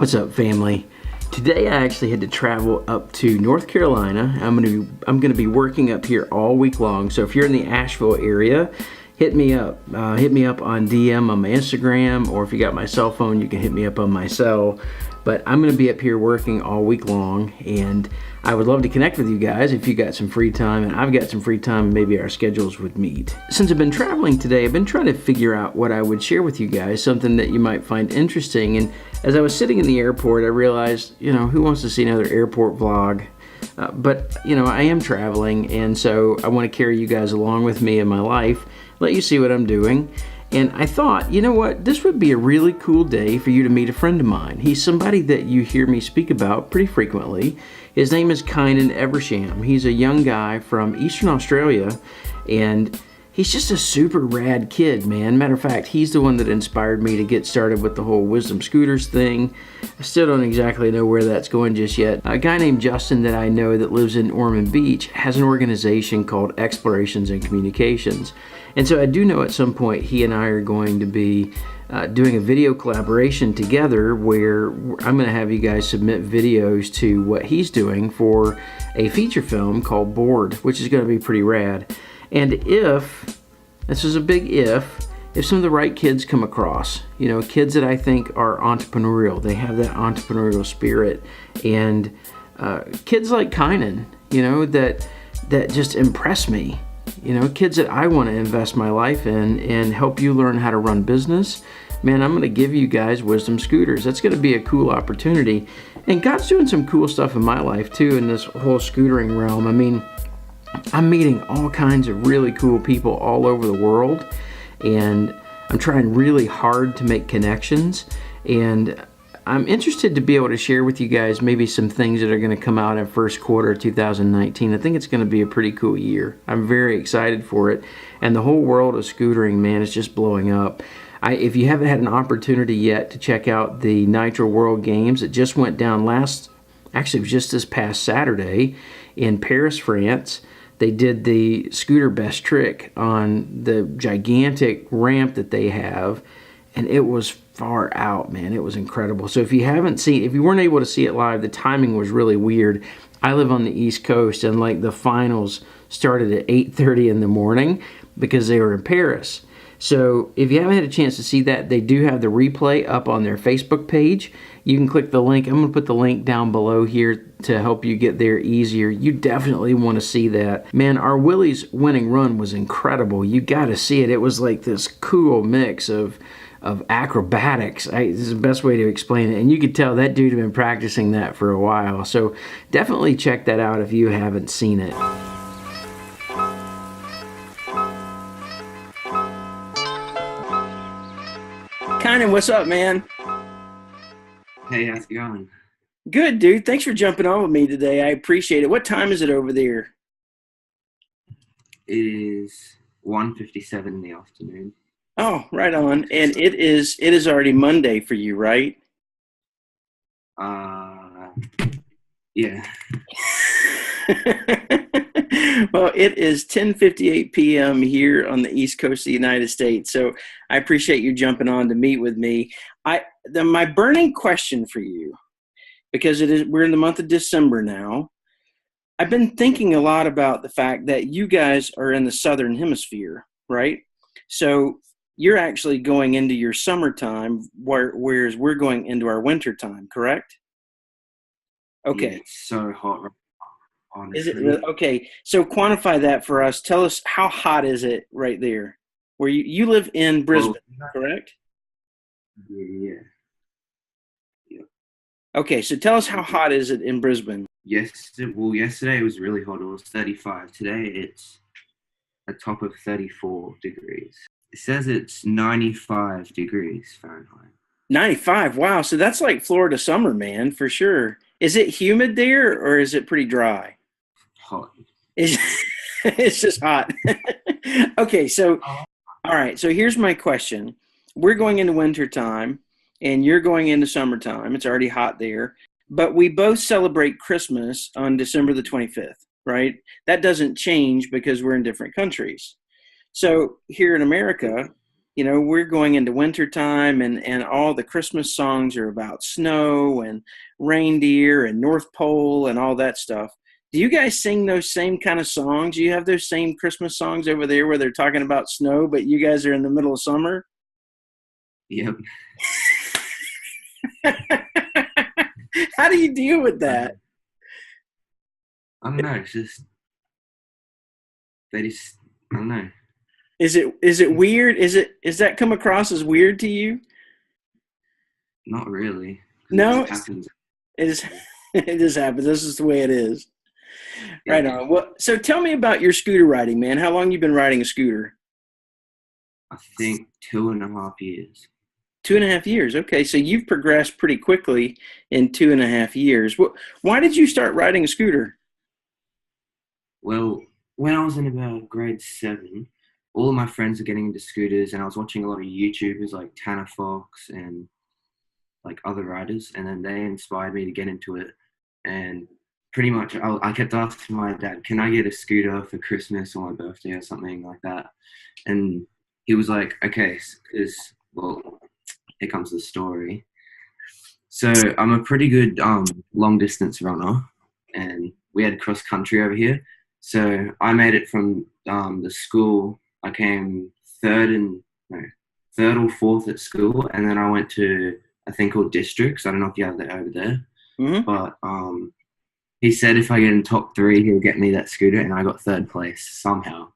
What's up, family? Today I actually had to travel up to North Carolina. I'm gonna be working up here all week long. So if you're in the Asheville area, hit me up. Hit me up on DM on my Instagram, or if you got my cell phone, you can hit me up on my cell. But I'm gonna be up here working all week long, and I would love to connect with you guys if you got some free time, and I've got some free time, and maybe our schedules would meet. Since I've been traveling today, I've been trying to figure out what I would share with you guys, something that you might find interesting. And as I was sitting in the airport, I realized, who wants to see another airport vlog? But I am traveling, and so I want to carry you guys along with me in my life, let you see what I'm doing. And I thought, you know what, this would be a really cool day for you to meet a friend of mine. He's somebody that you hear me speak about pretty frequently. His name is Kynan Eversham. He's a young guy from Eastern Australia, and he's just a super rad kid, man. Matter of fact, he's the one that inspired me to get started with the whole Wisdom Scooters thing. I still don't exactly know where that's going just yet. A guy named Justin that I know that lives in Ormond Beach has an organization called Explorations and Communications. And so I do know at some point he and I are going to be doing a video collaboration together where I'm going to have you guys submit videos to what he's doing for a feature film called Bored, which is going to be pretty rad. And if, this is a big if some of the right kids come across, kids that I think are entrepreneurial, they have that entrepreneurial spirit, and kids like Kynan, that just impress me, kids that I want to invest my life in and help you learn how to run business, man, I'm going to give you guys Wisdom Scooters. That's going to be a cool opportunity. And God's doing some cool stuff in my life too in this whole scootering realm. I mean, I'm meeting all kinds of really cool people all over the world, and I'm trying really hard to make connections, and I'm interested to be able to share with you guys maybe some things that are going to come out in first quarter of 2019. I think it's going to be a pretty cool year. I'm very excited for it, and the whole world of scootering, man, is just blowing up. If you haven't had an opportunity yet to check out the Nitro World Games, it just went down it was just this past Saturday in Paris, France. They did the scooter best trick on the gigantic ramp that they have, and it was far out, man. It was incredible. So if you weren't able to see it live, the timing was really weird. I live on the East Coast, and the finals started at 8:30 in the morning because they were in Paris. So if you haven't had a chance to see that, they do have the replay up on their Facebook page. You can click the link. I'm going to put the link down below here to help you get there easier. You definitely want to see that. Man, our Willie's winning run was incredible. You got to see it. It was like this cool mix of acrobatics. This is the best way to explain it. And you could tell that dude had been practicing that for a while. So definitely check that out if you haven't seen it. Kynan, what's up, man? Hey, how's it going? Good, dude. Thanks for jumping on with me today. I appreciate it. What time is it over there? It is 1:57 in the afternoon. Oh, right on. And it is already Monday for you, right? Yeah. Well, it is 10:58 p.m. here on the East Coast of the United States. So I appreciate you jumping on to meet with me. My burning question for you, because we're in the month of December now. I've been thinking a lot about the fact that you guys are in the Southern Hemisphere, right? So you're actually going into your summertime, whereas we're going into our winter time, correct? Okay. Yeah, it's so hot right now, honestly. Is it really? Okay, so quantify that for us. Tell us, how hot is it right there? Where you live in Brisbane, correct? Yeah. Okay, so tell us, how hot is it in Brisbane? Yesterday it was really hot. It was 35. Today it's a top of 34 degrees. It says it's 95 degrees Fahrenheit. 95, wow. So that's like Florida summer, man, for sure. Is it humid there, or is it pretty dry? Hot. It's just hot. Okay, so, all right. So here's my question. We're going into winter time, and you're going into summertime. It's already hot there. But we both celebrate Christmas on December the 25th, right? That doesn't change because we're in different countries. So here in America, we're going into winter time, and all the Christmas songs are about snow and reindeer and North Pole and all that stuff. Do you guys sing those same kind of songs? Do you have those same Christmas songs over there where they're talking about snow, but you guys are in the middle of summer? Yep. How do you deal with I that? don't know. It's just they just I don't know. Is it weird? Is that come across as weird to you? Not really, because it No, just happens. it is. It just happens. This is the way it is. Right Yeah. on. Well, so tell me about your scooter riding, man. How long you been riding a scooter? I think 2.5 years. 2.5 years. Okay, so you've progressed pretty quickly in 2.5 years. Why did you start riding a scooter? Well, when I was in about grade 7, all of my friends were getting into scooters, and I was watching a lot of YouTubers like Tanner Fox and like other riders, and then they inspired me to get into it. And pretty much, I kept asking my dad, "Can I get a scooter for Christmas or my birthday or something like that?" And he was like, "Okay," because well, here comes the story. So I'm a pretty good long distance runner, and we had cross country over here. So I made it from the school. I came third and no, third or fourth at school, and then I went to a thing called districts. I don't know if you have that over there, Hmm. but he said if I get in top three, he'll get me that scooter, and I got third place somehow,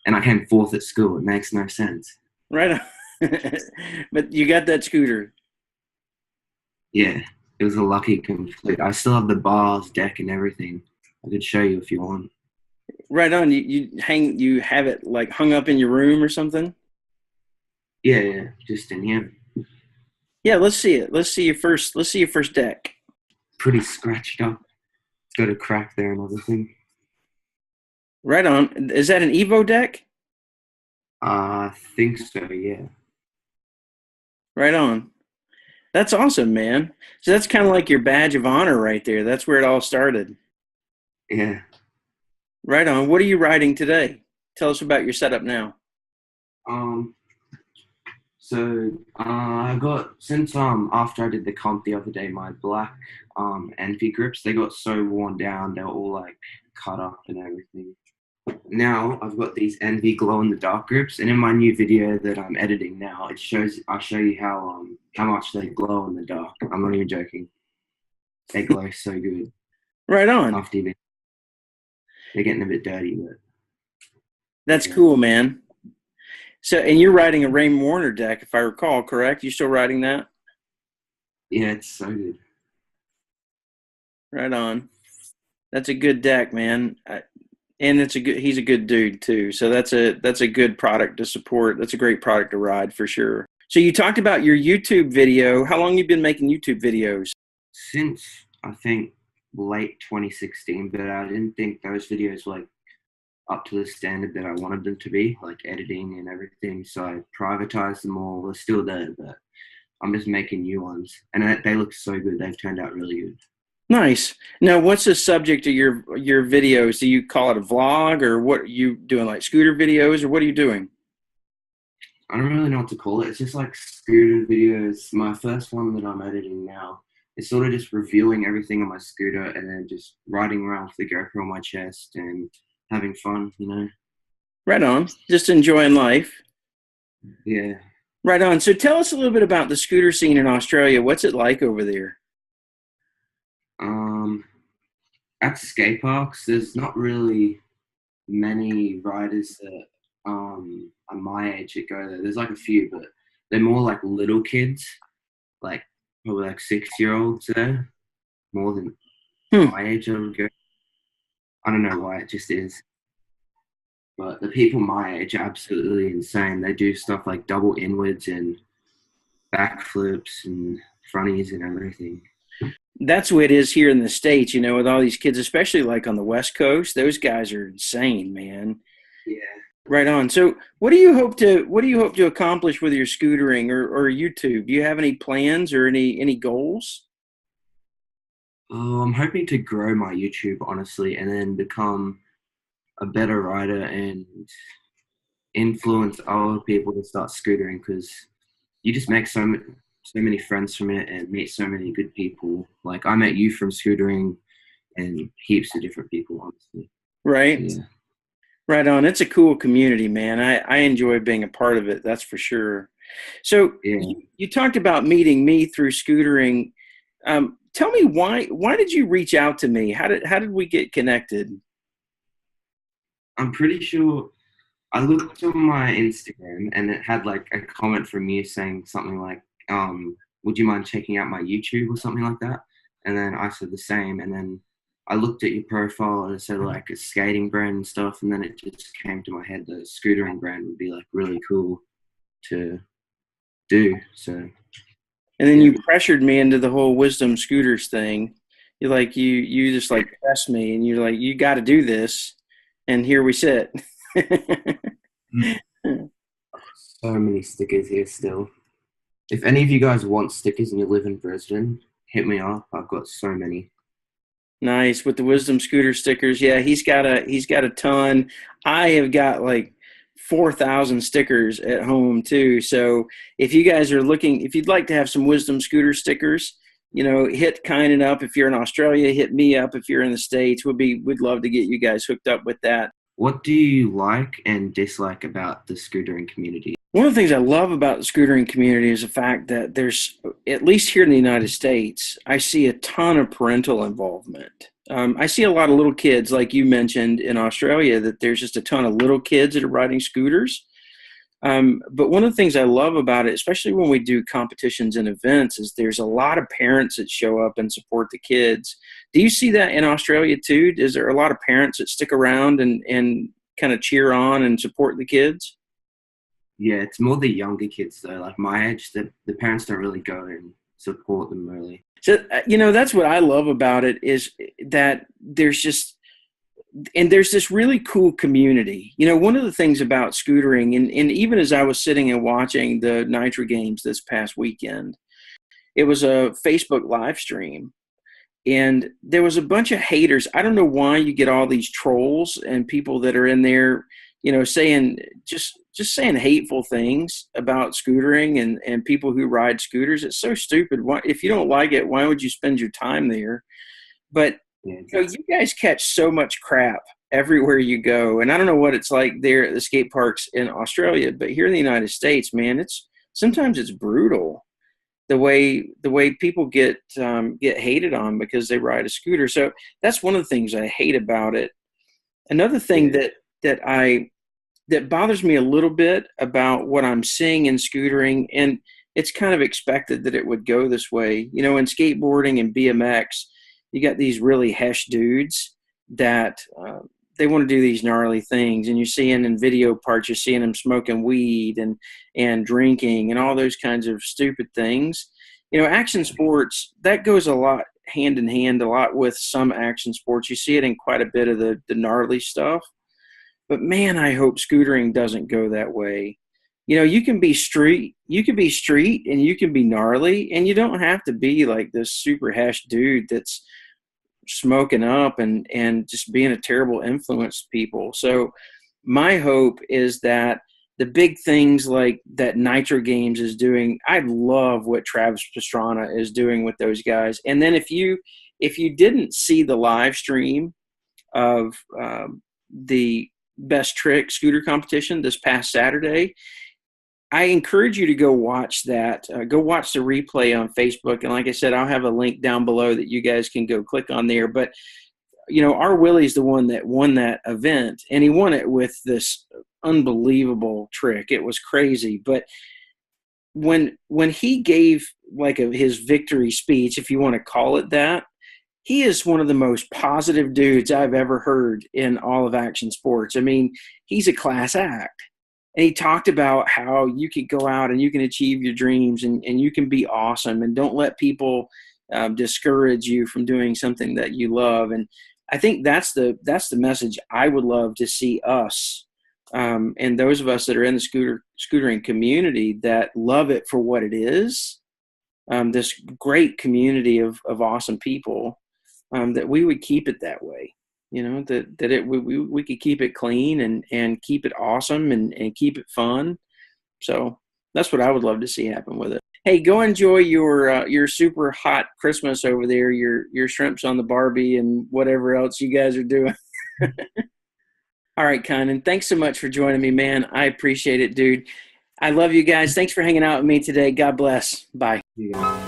and I came fourth at school. It makes no sense. Right on. But you got that scooter. Yeah, it was a lucky complete. I still have the bars, deck, and everything. I could show you if you want. Right on. You have it like hung up in your room or something? Yeah, yeah, just in here. Yeah, let's see it. Let's see your first deck. Pretty scratched up. It's got a crack there and everything. Right on. Is that an Evo deck? I think so, yeah. Right on. That's awesome, man. So that's kind of like your badge of honor right there. That's where it all started. Yeah. Right on. What are you riding today? Tell us about your setup now. Um, I got since after I did the comp the other day, my black Envy grips, they got so worn down, they were all like cut up and everything. Now I've got these Envy glow in the dark grips, and in my new video that I'm editing now, I'll show you how much they glow in the dark. I'm not even joking. They glow so good. Right on. After you, they're getting a bit dirty, but That's yeah, cool, man. So, and you're riding a Rain Warner deck, if I recall, correct? You still riding that? yeah, it's so good. Right on. That's a good deck, man. And he's a good dude too. So that's a good product to support. That's a great product to ride for sure. So you talked about your YouTube video. How long you been making YouTube videos? Since I think late 2016, but I didn't think those videos were like up to the standard that I wanted them to be, like editing and everything. So I privatized them all. They're still there, but I'm just making new ones, and they look so good. They've turned out really good. Nice. Now, what's the subject of your videos? Do you call it a vlog, or what are you doing, like scooter videos, or what are you doing? I don't really know what to call it. It's just like scooter videos. My first one that I'm editing now is sort of just reviewing everything on my scooter and then just riding around with the GoPro on my chest and having fun, you know? Right on. Just enjoying life. Yeah. Right on. So tell us a little bit about the scooter scene in Australia. What's it like over there? Um, at skate parks, there's not really many riders that are my age that go there. There's like a few, but they're more like little kids, like probably like 6 year olds there, more than Hmm. my age I would go. I don't know why, it just is. But the people my age are absolutely insane. They do stuff like double inwards and backflips and fronties and everything. That's the way it is here in the States, with all these kids, especially like on the West Coast. Those guys are insane, man. Yeah. Right on. So what do you hope to accomplish with your scootering or YouTube? Do you have any plans or any goals? Oh, I'm hoping to grow my YouTube honestly, and then become a better writer and influence other people to start scootering, because you just make so many friends from it and meet so many good people. Like I met you from scootering and heaps of different people, honestly. So, Right. yeah. Right on. It's a cool community, man. I enjoy being a part of it. That's for sure. So Yeah. you talked about meeting me through scootering. Tell me why did you reach out to me? How did we get connected? I'm pretty sure I looked on my Instagram and it had like a comment from you saying something like, would you mind checking out my YouTube or something like that? And then I said the same. And then I looked at your profile and it said like a skating brand and stuff. And then it just came to my head that a scootering brand would be like really cool to do. So, And then yeah. you pressured me into the whole wisdom scooters thing. You just like pressed me and you're like, you got to do this. And here we sit. So many stickers here still. If any of you guys want stickers and you live in Brisbane, hit me up. I've got so many. Nice with the wisdom scooter stickers. Yeah, he's got a ton. I have got like 4,000 stickers at home too. So if you guys are looking, if you'd like to have some wisdom scooter stickers, hit Kynan up. If you're in Australia, hit me up. If you're in the States, we'd love to get you guys hooked up with that. What do you like and dislike about the scootering community? One of the things I love about the scootering community is the fact that there's, at least here in the United States, I see a ton of parental involvement. I see a lot of little kids, like you mentioned in Australia, that there's just a ton of little kids that are riding scooters. But one of the things I love about it, especially when we do competitions and events, is there's a lot of parents that show up and support the kids. Do you see that in Australia too? Is there a lot of parents that stick around and kind of cheer on and support the kids? Yeah, it's more the younger kids though, like my age, the parents don't really go and support them really. So, that's what I love about it is that there's this really cool community. One of the things about scootering, and even as I was sitting and watching the Nitro games this past weekend, it was a Facebook live stream. And there was a bunch of haters. I don't know why you get all these trolls and people that are in there, saying just saying hateful things about scootering and people who ride scooters. It's so stupid. Why, if you don't like it, why would you spend your time there? But Yeah, you guys catch so much crap everywhere you go. And I don't know what it's like there at the skate parks in Australia, but here in the United States, man, sometimes it's brutal the way people get hated on because they ride a scooter. So that's one of the things I hate about it. Another thing yeah, that bothers me a little bit about what I'm seeing in scootering, and it's kind of expected that it would go this way. In skateboarding and BMX, you got these really hesh dudes that they want to do these gnarly things, and you're seeing in video parts, you're seeing them smoking weed and drinking and all those kinds of stupid things. Action sports, that goes a lot hand in hand a lot with some action sports. You see it in quite a bit of the gnarly stuff. But man, I hope scootering doesn't go that way. You can be street and you can be gnarly, and you don't have to be like this super hash dude that's smoking up and just being a terrible influence to people. So my hope is that the big things like that Nitro Games is doing, I love what Travis Pastrana is doing with those guys. And then if you didn't see the live stream of the best trick scooter competition this past Saturday, I encourage you to go watch that. Go watch the replay on Facebook. And like I said, I'll have a link down below that you guys can go click on there. But, our Willie's the one that won that event, and he won it with this unbelievable trick. It was crazy. But when he gave his victory speech, if you want to call it that, he is one of the most positive dudes I've ever heard in all of action sports. I mean, he's a class act. And he talked about how you can go out and you can achieve your dreams and you can be awesome, and don't let people discourage you from doing something that you love. And I think that's the message I would love to see us and those of us that are in the scootering community that love it for what it is, this great community of awesome people, that we would keep it that way. You know, we could keep it clean and keep it awesome and keep it fun. So that's what I would love to see happen with it. Hey, go enjoy your super hot Christmas over there, your shrimps on the Barbie and whatever else you guys are doing. All right, Kynan, thanks so much for joining me, man. I appreciate it, dude. I love you guys. Thanks for hanging out with me today. God bless. Bye. Yeah.